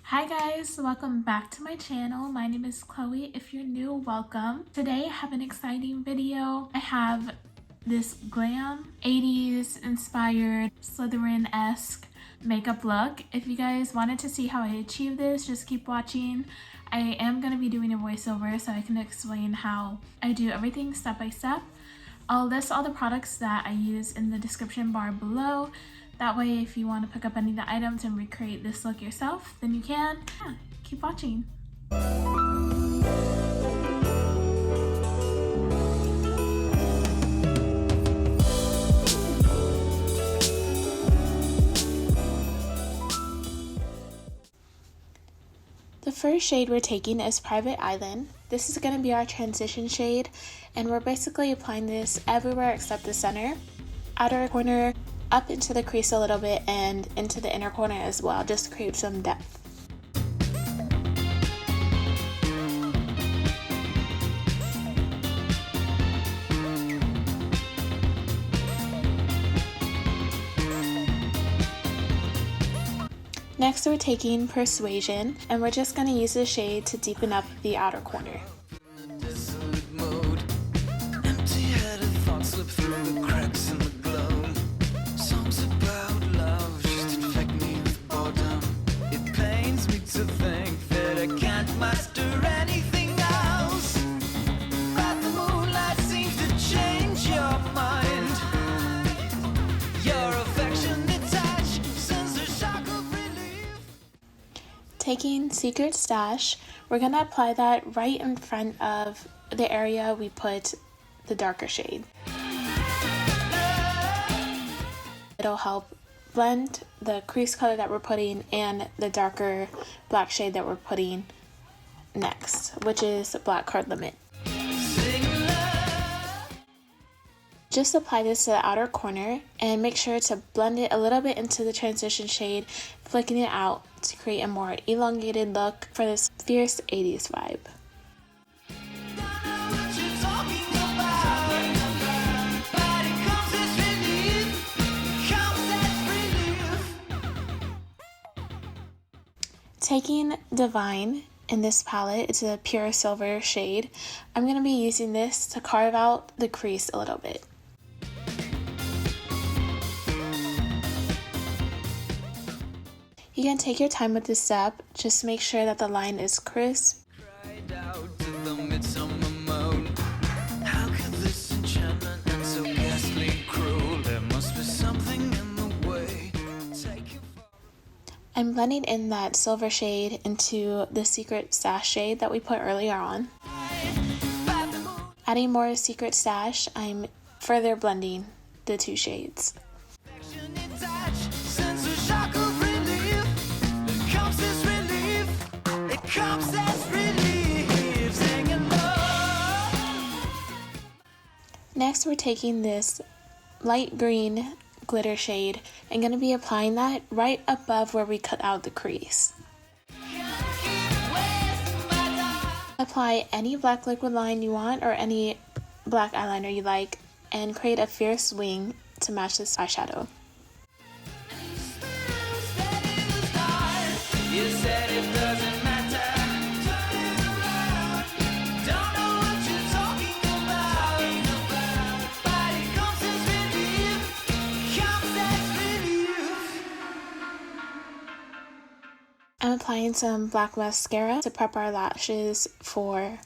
Hi guys, welcome back to my channel. My name is Chloe. If you're new, welcome. Today I have an exciting video. I have this glam 80s inspired Slytherin-esque makeup look. If you guys wanted to see how I achieve this, just keep watching. I am going to be doing a voiceover so I can explain how I do everything step by step. I'll list all the products that I use in the description bar below. That way, if you want to pick up any of the items and recreate this look yourself, then you can. Yeah, keep watching. The first shade we're taking is Private Island. This is going to be our transition shade, and we're basically applying this everywhere except the center, outer corner, up into the crease a little bit, and into the inner corner as well, just to create some depth. Next, we're taking Persuasion, and we're just going to use this shade to deepen up the outer corner. Taking Secret Stash, we're going to apply that right in front of the area we put the darker shade. It'll help blend the crease color that we're putting and the darker black shade that we're putting next, which is Black Card Limit. Just apply this to the outer corner and make sure to blend it a little bit into the transition shade, flicking it out to create a more elongated look for this fierce 80s vibe. Taking Divine in this palette, it's a pure silver shade. I'm going to be using this to carve out the crease a little bit. You can take your time with this step, just make sure that the line is crisp. I'm blending in that silver shade into the Secret Stash shade that we put earlier on. Adding more Secret Stash, I'm further blending the two shades. Next, we're taking this light green glitter shade and going to be applying that right above where we cut out the crease. Apply any black liquid line you want or any black eyeliner you like and create a fierce wing to match this eyeshadow. I'm applying some black mascara to prep our lashes for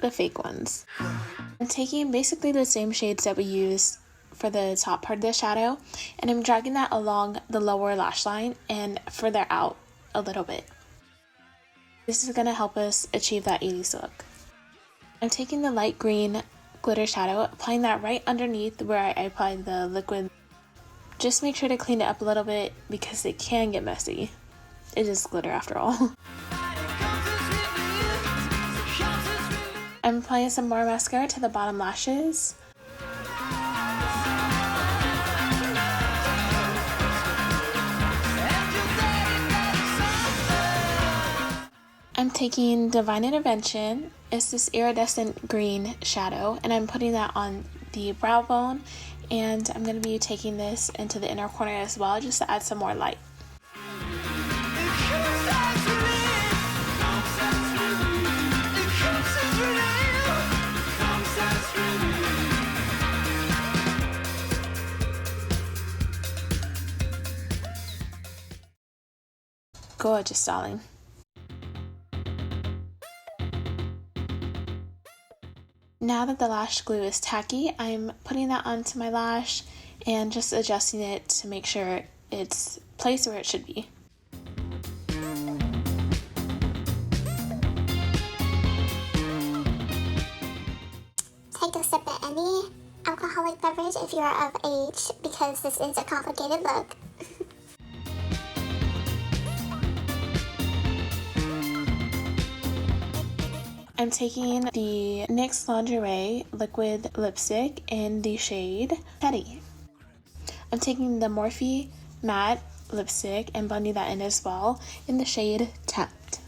the fake ones. I'm taking basically the same shades that we used for the top part of the shadow, and I'm dragging that along the lower lash line and further out a little bit. This is going to help us achieve that 80s look. I'm taking the light green glitter shadow, applying that right underneath where I applied the liquid. Just make sure to clean it up a little bit because it can get messy. It is glitter after all. I'm applying some more mascara to the bottom lashes. I'm taking Divine Intervention. It's this iridescent green shadow, and I'm putting that on the brow bone, and I'm going to be taking this into the inner corner as well just to add some more light. gorgeous, darling. Now that the lash glue is tacky, I'm putting that onto my lash and just adjusting it to make sure it's placed where it should be. Take a sip of any alcoholic beverage if you are of age, because this is a complicated look. I'm taking the NYX Lingerie liquid lipstick in the shade Teddy. I'm taking the Morphe matte lipstick and blending that in as well in the shade Tempt.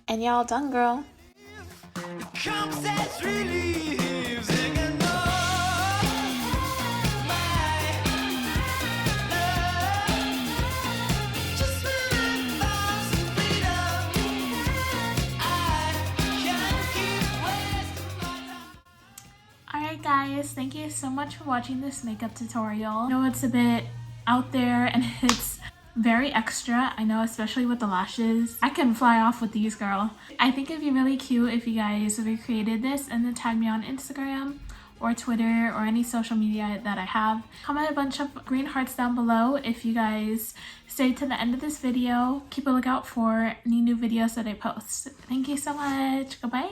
And y'all done, girl. Alright guys, thank you so much for watching this makeup tutorial. I know it's a bit out there and it's very extra, I know, especially with the lashes. I can fly off with these, girl. I think it'd be really cute if you guys recreated this and then tag me on Instagram or Twitter or any social media that I have. Comment a bunch of green hearts down below if you guys stay to the end of this video. Keep a lookout for any new videos that I post. Thank you so much. Goodbye.